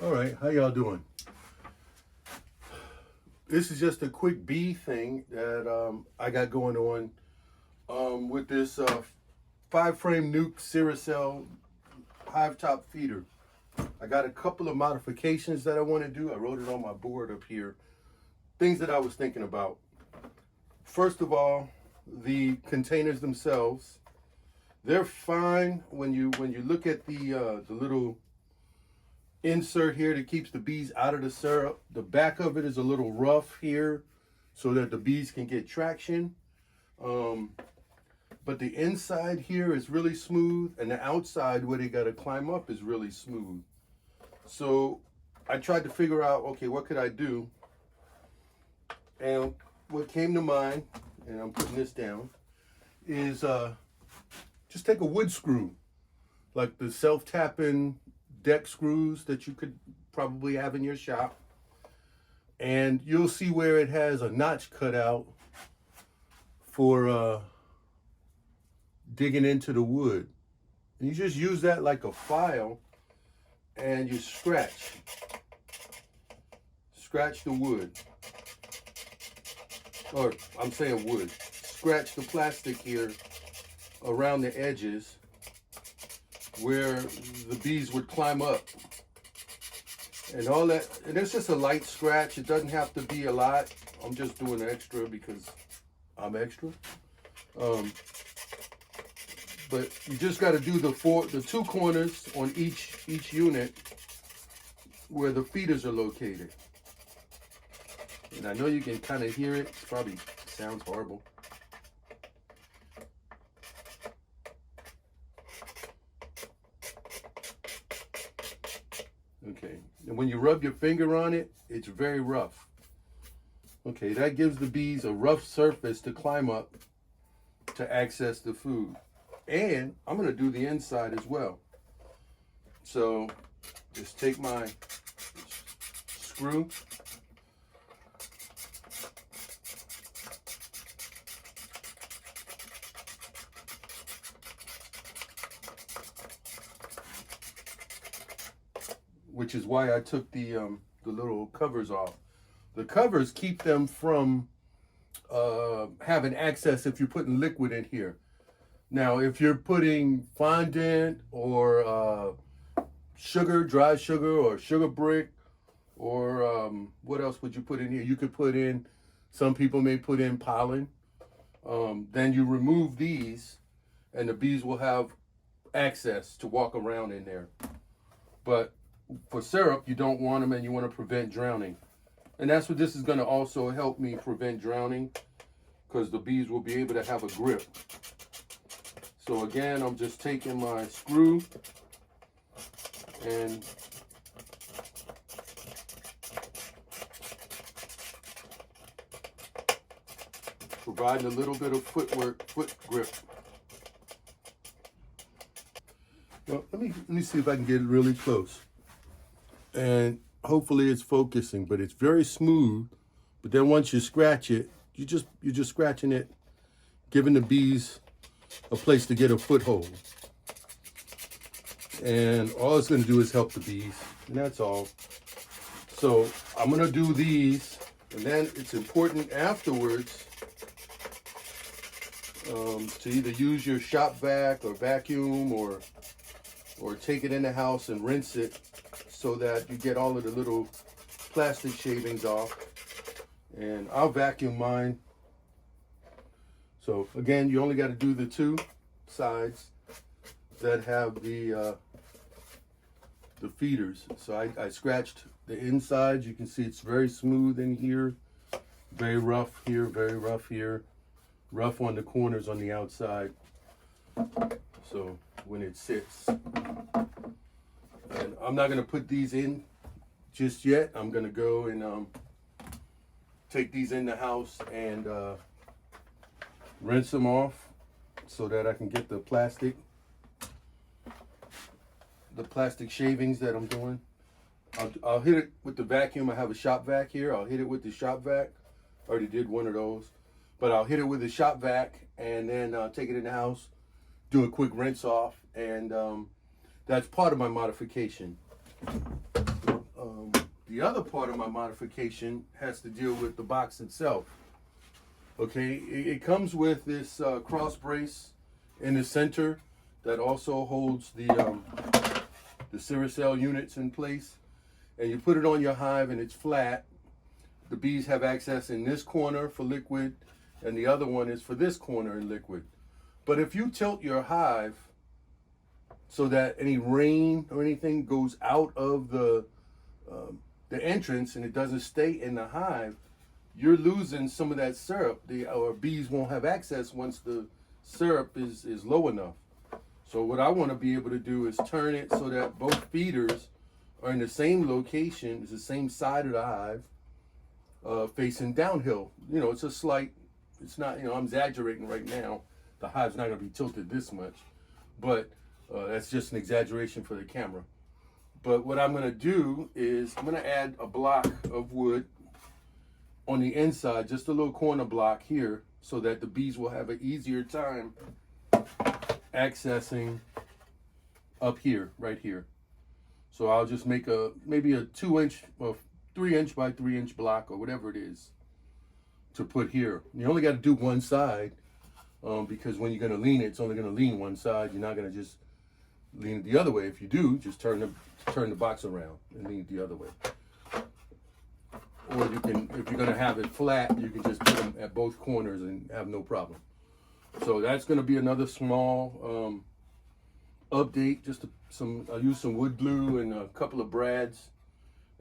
All right, how y'all doing? This is just a quick bee thing that I got going on with this 5-frame nuke Ceracell hive top feeder. I got a couple of modifications that I want to do. I wrote it on my board up here. Things that I was thinking about. First of all, the containers themselves, they're fine when you look at the little insert here that keeps the bees out of the syrup. The back of it is a little rough here so that the bees can get traction. But the inside here is really smooth, and the outside where they got to climb up is really smooth. So I tried to figure out, okay, what could I do? And what came to mind, and I'm putting this down, is just take a wood screw, like the self-tapping deck screws that you could probably have in your shop, and you'll see where it has a notch cut out for digging into the wood. And you just use that like a file, and you scratch the wood, or I'm saying wood, scratch the plastic here around the edges where the bees would climb up and all that. And it's just a light scratch. It doesn't have to be a lot. I'm just doing extra because I'm extra. But you just got to do the two corners on each unit where the feeders are located. And I know you can kind of hear it. It probably sounds horrible. Okay, and when you rub your finger on it, it's very rough. Okay, that gives the bees a rough surface to climb up to access the food. And I'm gonna do the inside as well. So just take my screw, which is why I took the little covers off. The covers keep them from having access if you're putting liquid in here. Now, if you're putting fondant or sugar, dry sugar, or sugar brick, or what else would you put in here? You could put in, some people may put in pollen. Then you remove these, and the bees will have access to walk around in there. But for syrup, you don't want them, and you want to prevent drowning. And that's what this is going to also help me prevent drowning, because the bees will be able to have a grip. So again, I'm just taking my screw and providing a little bit of foot grip. Well, let me see if I can get it really close. And hopefully it's focusing, but it's very smooth. But then once you scratch it, you're just scratching it, giving the bees a place to get a foothold. And all it's going to do is help the bees, and that's all. So I'm going to do these, and then it's important afterwards to either use your shop vac or vacuum or take it in the house and rinse it so that you get all of the little plastic shavings off. And I'll vacuum mine. So again, you only got to do the two sides that have the feeders. So I scratched the inside. You can see it's very smooth in here, very rough here, very rough here, rough on the corners on the outside. So when it sits, and I'm not going to put these in just yet. I'm going to go and take these in the house and rinse them off so that I can get the plastic shavings that I'm doing. I'll hit it with the vacuum. I have a shop vac here. I'll hit it with the shop vac. I already did one of those, but I'll hit it with the shop vac and then take it in the house, do a quick rinse off, and that's part of my modification. The other part of my modification has to deal with the box itself. Okay, it comes with this cross brace in the center that also holds the Ceracell units in place. And you put it on your hive and it's flat. The bees have access in this corner for liquid, and the other one is for this corner in liquid. But if you tilt your hive so that any rain or anything goes out of the entrance and it doesn't stay in the hive, you're losing some of that syrup. Or bees won't have access once the syrup is low enough. So what I want to be able to do is turn it so that both feeders are in the same location, it's the same side of the hive, facing downhill. You know, it's a slight, it's not, you know, I'm exaggerating right now. The hive's not going to be tilted this much, but that's just an exaggeration for the camera. But what I'm going to do is I'm going to add a block of wood on the inside, just a little corner block here, so that the bees will have an easier time accessing up here, right here. So I'll just make maybe a 2-inch or 3-inch by 3-inch block or whatever it is to put here. You only got to do one side because when you're going to lean it, it's only going to lean one side. You're not going to just lean it the other way. If you do, just turn the box around and lean it the other way. Or you can, if you're going to have it flat, you can just put them at both corners and have no problem. So that's going to be another small update. Just I'll use some wood glue and a couple of brads,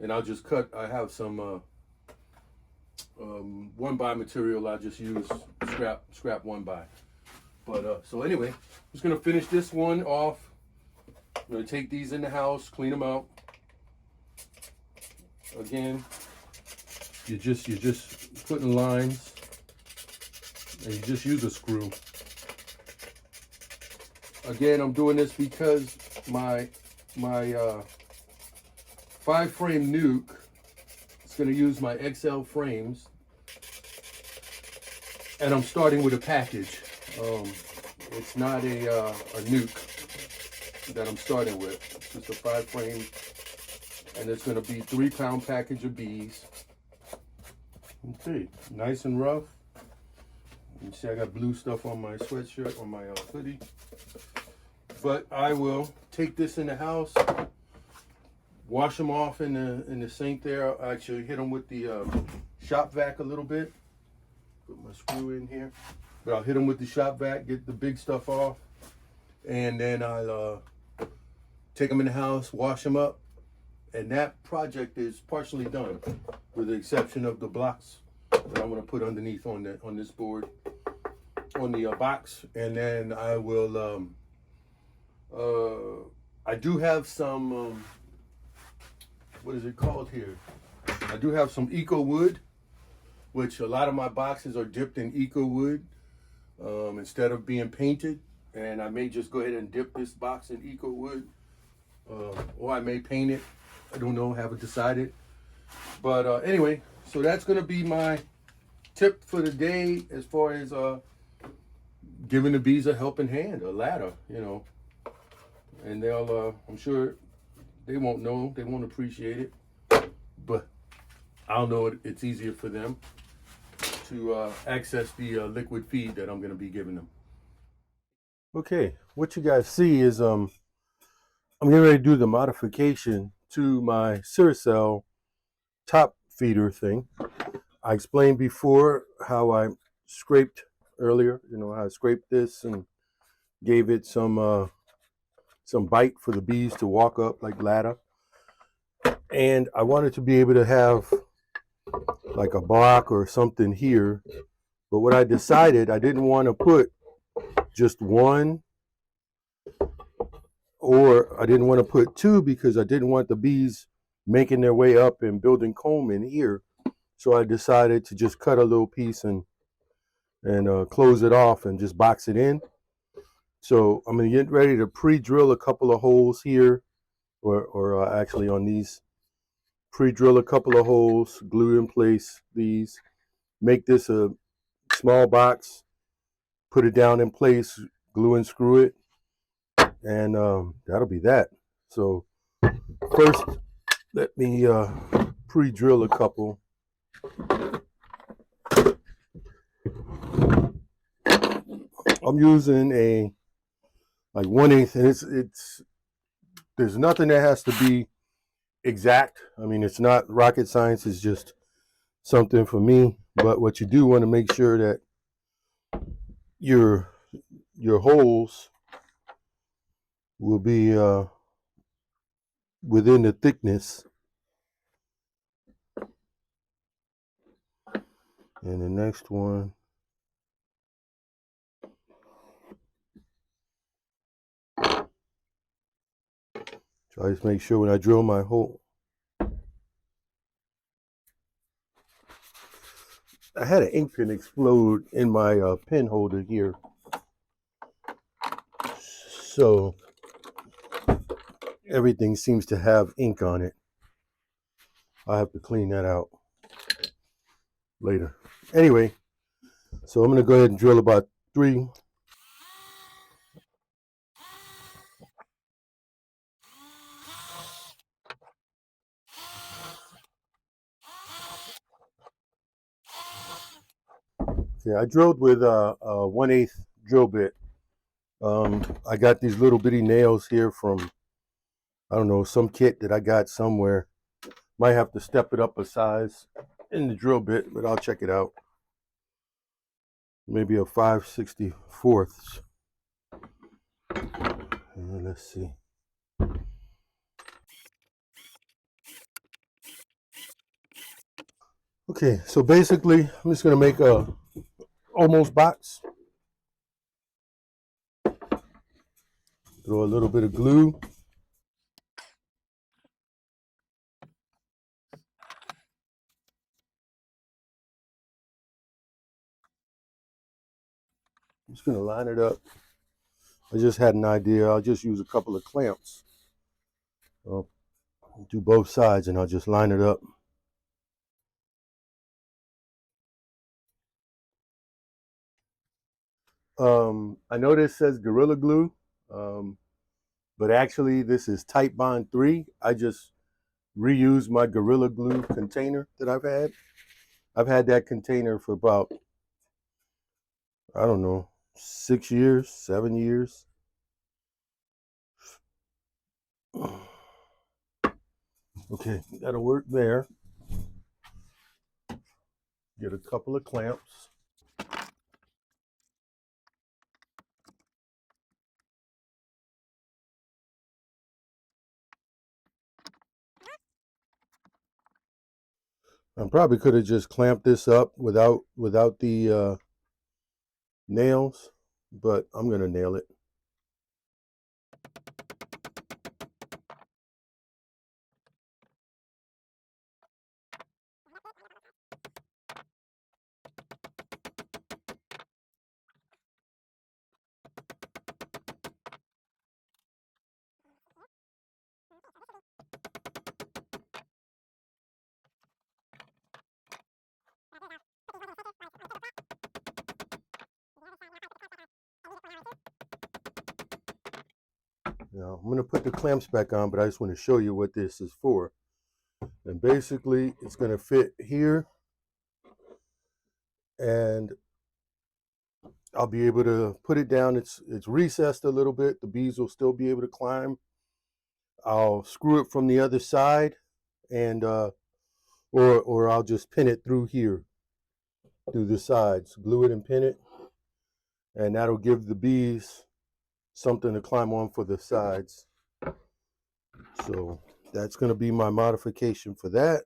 and I'll just cut. I have some 1x material. I just use scrap 1x. But so anyway, I'm just going to finish this one off. I'm going to take these in the house, clean them out. Again, you're just putting lines, and you just use a screw. Again, I'm doing this because my 5-frame nuke is going to use my XL frames, and I'm starting with a package. It's not a nuke that I'm starting with. It's just a 5-frame, and it's going to be 3-pound package of bees. Okay, nice and rough. You see I got blue stuff on my sweatshirt, on my hoodie. But I will take this in the house, wash them off in the sink there. I actually hit them with the shop vac a little bit. Put my screw in here. But I'll hit them with the shop vac, get the big stuff off, and then I'll take them in the house, wash them up, and that project is partially done, with the exception of the blocks that I'm going to put underneath on this board, on the box, and then I will. I do have some. What is it called here? I do have some eco wood, which a lot of my boxes are dipped in eco wood instead of being painted, and I may just go ahead and dip this box in eco wood, or I may paint it. I don't know, haven't decided. But anyway, so that's going to be my tip for the day as far as giving the bees a helping hand, a ladder, you know. And they'll, I'm sure they won't know, they won't appreciate it, but I'll know it's easier for them to access the liquid feed that I'm going to be giving them. Okay, what you guys see is I'm getting ready to do the modification to my Ceracell Top Feeder thing. I explained before how I scraped earlier, you know, how I scraped this and gave it some bite for the bees to walk up like ladder. And I wanted to be able to have like a block or something here. But what I decided, I didn't want to put just one, or I didn't want to put two, because I didn't want the bees making their way up and building comb in here. So I decided to just cut a little piece and close it off and just box it in. So I'm going to get ready to pre-drill a couple of holes here, or actually on these, pre-drill a couple of holes, glue in place these, make this a small box, put it down in place, glue and screw it, and that'll be that. So first, let me pre-drill a couple. I'm using a like 1/8, and it's there's nothing that has to be exact. I mean, it's not rocket science. It's just something for me. But what you do want to make sure that your holes will be within the thickness. And the next one, try to make sure when I drill my hole. I had an ink pen explode in my pen holder here. So everything seems to have ink on it. I have to clean that out later. Anyway, so I'm going to go ahead and drill about 3. Okay, I drilled with a 1/8 drill bit. I got these little bitty nails here from, I don't know, some kit that I got somewhere. Might have to step it up a size in the drill bit, but I'll check it out. Maybe a 5/64. Let's see. Okay, so basically, I'm just gonna make a almost box. Throw a little bit of glue. I'm just gonna line it up. I just had an idea. I'll just use a couple of clamps. I'll do both sides and I'll just line it up. I know this says Gorilla Glue, but actually this is Type Bond 3. I just reused my Gorilla Glue container that I've had. I've had that container for about, I don't know, 6 years, 7 years. Okay, that'll work there. Get a couple of clamps. I probably could have just clamped this up without the nails, but I'm gonna nail it. Now I'm gonna put the clamps back on, but I just want to show you what this is for. And basically, it's gonna fit here, and I'll be able to put it down. It's recessed a little bit. The bees will still be able to climb. I'll screw it from the other side, and or I'll just pin it through here, through the sides, glue it and pin it, and that'll give the bees something to climb on for the sides. So that's going to be my modification for that.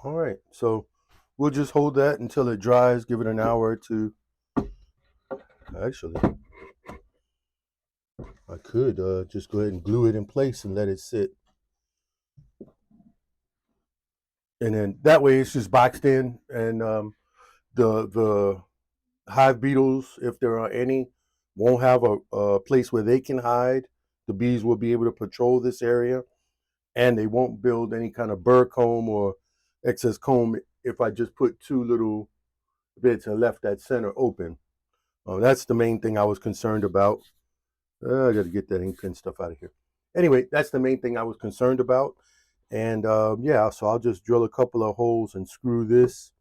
All right, so we'll just hold that until it dries, give it an hour or two. Actually, I could just go ahead and glue it in place and let it sit. And then that way it's just boxed in, and the hive beetles, if there are any, won't have a place where they can hide. The bees will be able to patrol this area, and they won't build any kind of burr comb or excess comb if I just put two little bits and left that center open. That's the main thing I was concerned about. I got to get that ink pen stuff out of here. Anyway, that's the main thing I was concerned about. And yeah, so I'll just drill a couple of holes and screw this.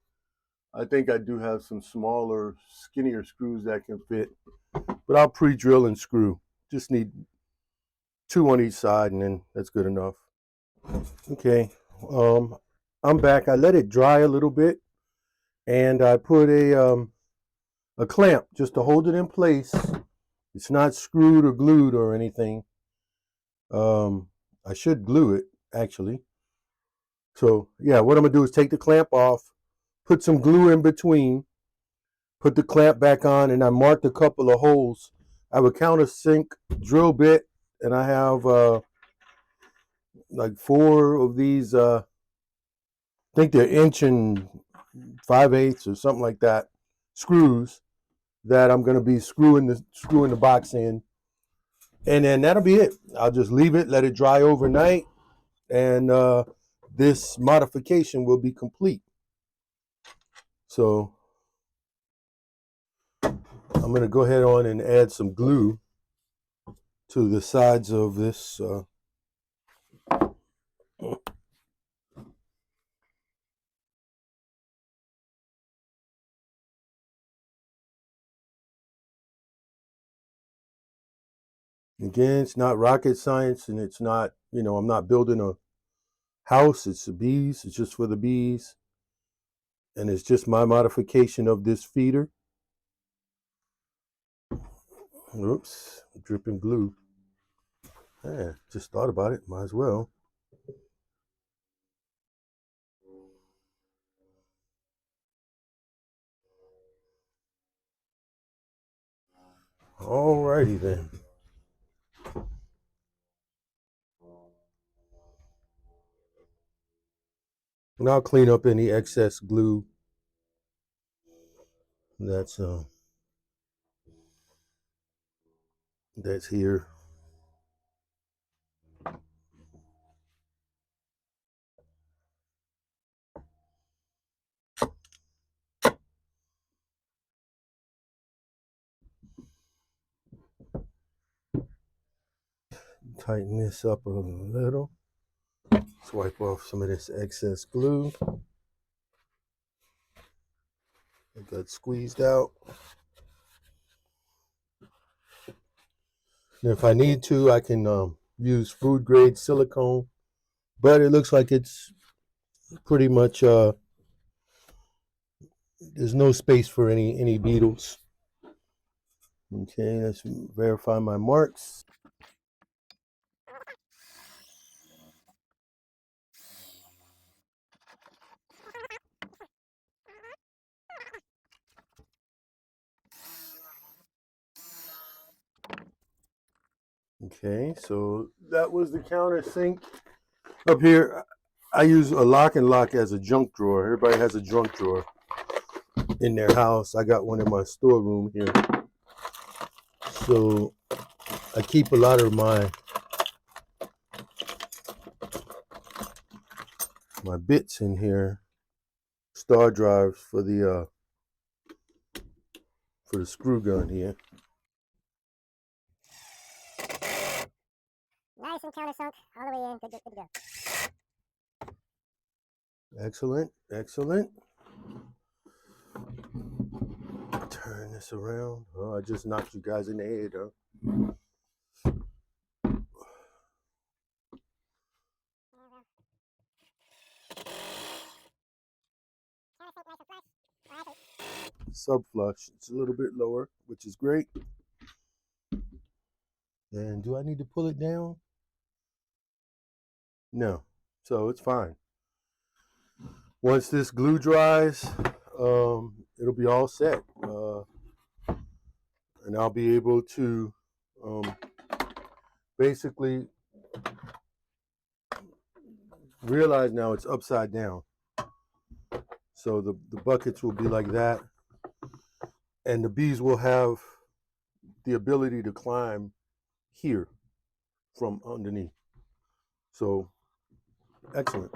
I think I do have some smaller, skinnier screws that can fit, but I'll pre-drill and screw. Just need two on each side, and then that's good enough. Okay, I'm back. I let it dry a little bit, and I put a clamp just to hold it in place. It's not screwed or glued or anything. I should glue it actually. So yeah, what I'm gonna do is take the clamp off, put some glue in between, put the clamp back on, and I marked a couple of holes. I have a countersink drill bit, and I have like four of these. I think they're 1 5/8 or something like that screws that I'm gonna be screwing the box in, and then that'll be it. I'll just leave it, let it dry overnight, and this modification will be complete. So I'm going to go ahead on and add some glue to the sides of this. Again, it's not rocket science, and it's not, I'm not building a house. It's the bees. It's just for the bees. And it's just my modification of this feeder. Oops, dripping glue. Yeah, just thought about it. Might as well. Alrighty then. And I'll clean up any excess glue that's here. Tighten this up a little. Swipe off some of this excess glue that got squeezed out. And if I need to, I can use food grade silicone, but it looks like it's pretty much there's no space for any beetles. Okay, let's verify my marks. Okay, so that was the countersink. Up here, I use a lock and lock as a junk drawer. Everybody has a junk drawer in their house. I got one in my storeroom here. So I keep a lot of my bits in here, star drives for the screw gun here. Nice and countersunk all the way in. Good to go. Excellent, excellent. Turn this around. Oh, I just knocked you guys in the head, huh? Subflush. It's a little bit lower, which is great. And do I need to pull it down? No. So it's fine. Once this glue dries, it'll be all set. And I'll be able to basically realize now it's upside down. So the buckets will be like that. and the bees will have the ability to climb here from underneath. So excellent.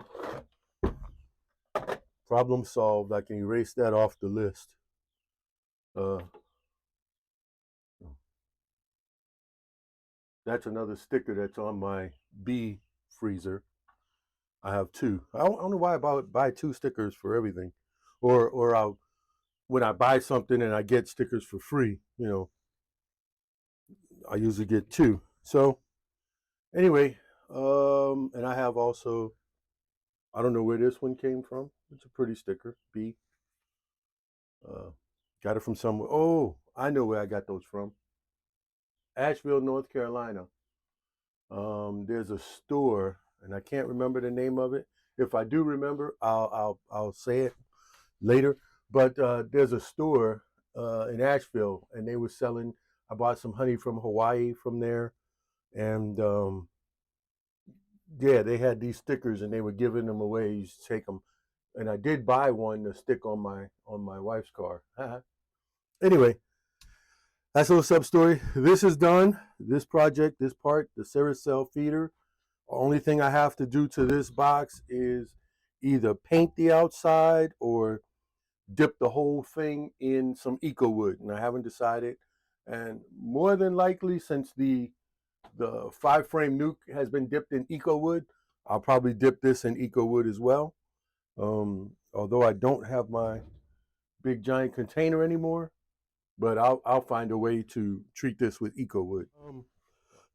Problem solved. I can erase that off the list. That's another sticker that's on my bee freezer. I have two. I don't know why I buy two stickers for everything, or I'll when I buy something and I get stickers for free. I usually get two. So anyway, and I have also, I don't know where this one came from. It's a pretty sticker, bee. Uh, got it from somewhere. Oh, I know where I got those from. Asheville, North Carolina. There's a store, and I can't remember the name of it. If I do remember, I'll say it later. But there's a store in Asheville, and they were selling. I bought some honey from Hawaii from there, and yeah, they had these stickers, and they were giving them away. You should take them, and I did buy one to stick on my wife's car. Anyway, that's a little sub story. This is done. This project, this part, the Ceracell feeder. Only thing I have to do to this box is either paint the outside or dip the whole thing in some eco wood, and I haven't decided. And more than likely, since the 5-frame nuke has been dipped in eco wood, I'll probably dip this in eco wood as well. Although I don't have my big giant container anymore, but I'll find a way to treat this with eco wood.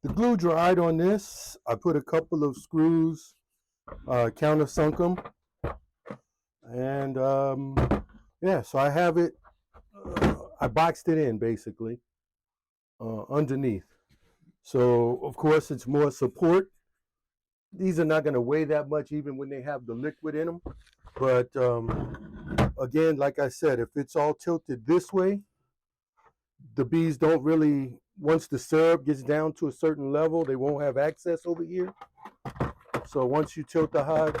The glue dried on this. I put a couple of screws, countersunk them, and yeah, so I have it. I boxed it in basically underneath. So of course it's more support. These are not going to weigh that much even when they have the liquid in them. But again, like I said, if it's all tilted this way, the bees don't really, once the syrup gets down to a certain level, they won't have access over here. So once you tilt the hive,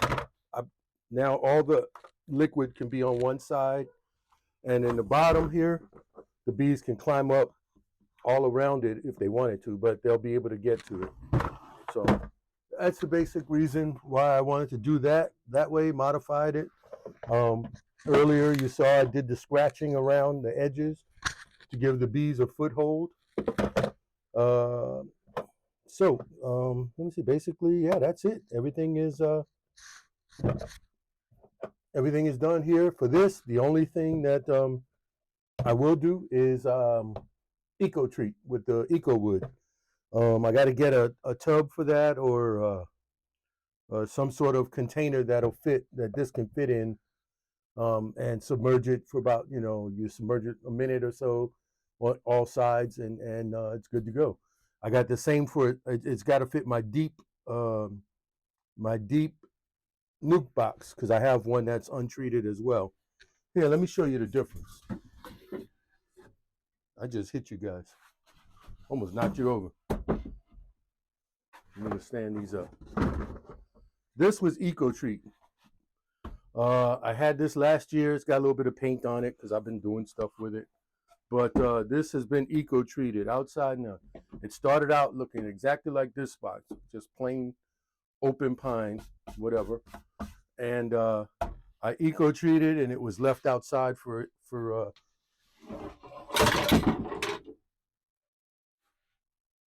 now all the liquid can be on one side, and in the bottom here, the bees can climb up all around it if they wanted to, but they'll be able to get to it. So that's the basic reason why I wanted to do that way, modified it. Earlier you saw I did the scratching around the edges to give the bees a foothold. Let me see, basically, yeah, that's it. Everything is done here for this. The only thing that I will do is eco treat with the eco wood. I got to get a tub for that, or some sort of container that this can fit in, and submerge it for about, you submerge it a minute or so on all sides, and it's good to go. I got the same for it. It's got to fit my deep nuke box, because I have one that's untreated as well. Here, let me show you the difference. I just hit you guys. Almost knocked you over. I'm gonna stand these up. This was Eco Treat. I had this last year. It's got a little bit of paint on it because I've been doing stuff with it. But this has been eco treated outside now. It started out looking exactly like this box, just plain open pine, whatever. And I eco treated, and it was left outside for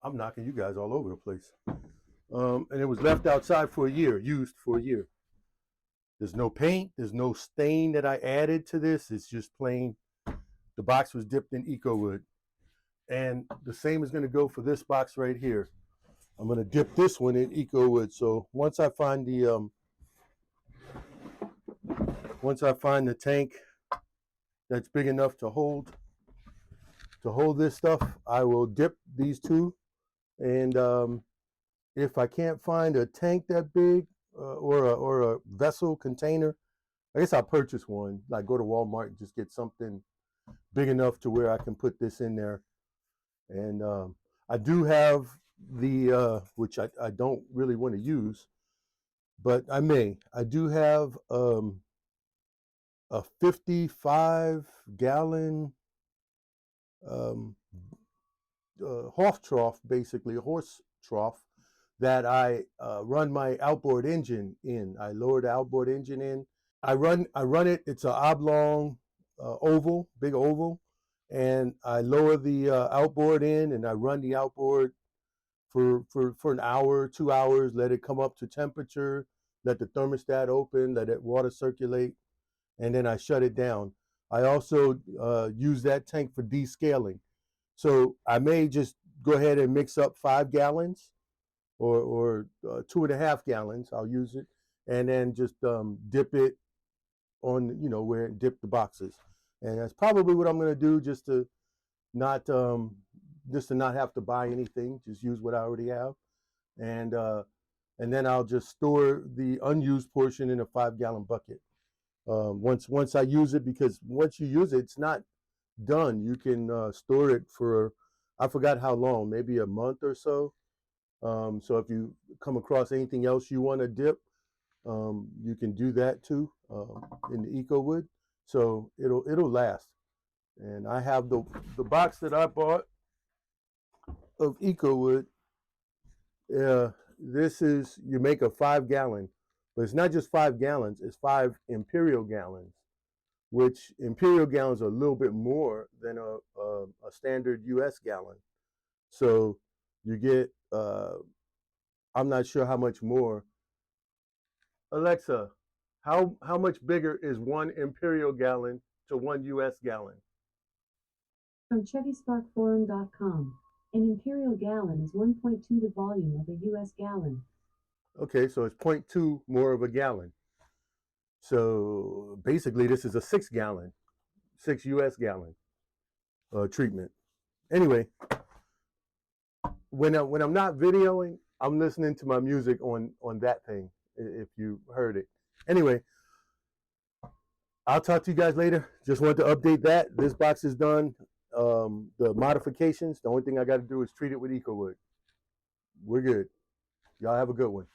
I'm knocking you guys all over the place. And it was left outside for a year, used for a year. There's no paint, there's no stain that I added to this. It's just plain. The box was dipped in eco wood. And the same is going to go for this box right here. I'm going to dip this one in eco wood. So once I find the tank that's big enough to hold this stuff, I will dip these two. And if I can't find a tank that big, or a vessel container, I guess I'll purchase one. Like go to Walmart and just get something big enough to where I can put this in there. And I do have the which I don't really want to use, but I do have a 55-gallon um, horse trough, basically a horse trough that I run my outboard engine in. I lower the outboard engine in. I run it. It's an oblong oval, big oval, and I lower the outboard in, and I run the outboard for an hour, 2 hours. Let it come up to temperature. Let the thermostat open. Let it water circulate, and then I shut it down. I also use that tank for descaling. So I may just go ahead and mix up 5 gallons or 2.5 gallons. I'll use it, and then just dip it on, where it dip the boxes. And that's probably what I'm going to do, not just to not have to buy anything. Just use what I already have, and uh, and then I'll just store the unused portion in a 5 gallon bucket. Once I use it, because once you use it, it's not done. You can store it for, I forgot how long, maybe a month or so. So if you come across anything else you want to dip, you can do that too, in the EcoWood. So it'll last. And I have the box that I bought of EcoWood. This is, you make a 5 gallon, but it's not just 5 gallons. It's 5 imperial gallons, which imperial gallons are a little bit more than a standard U.S. gallon. So you get, I'm not sure how much more. Alexa, how much bigger is 1 imperial gallon to 1 U.S. gallon? From ChevySparkForum.com, an imperial gallon is 1.2 the volume of a U.S. gallon. Okay, so it's 0.2 more of a gallon. So basically, this is a 6 gallon, 6 U.S. gallon treatment. Anyway, when I'm not videoing, I'm listening to my music on that thing. If you heard it. Anyway, I'll talk to you guys later. Just wanted to update that. This box is done. The modifications, the only thing I got to do is treat it with EcoWood. We're good. Y'all have a good one.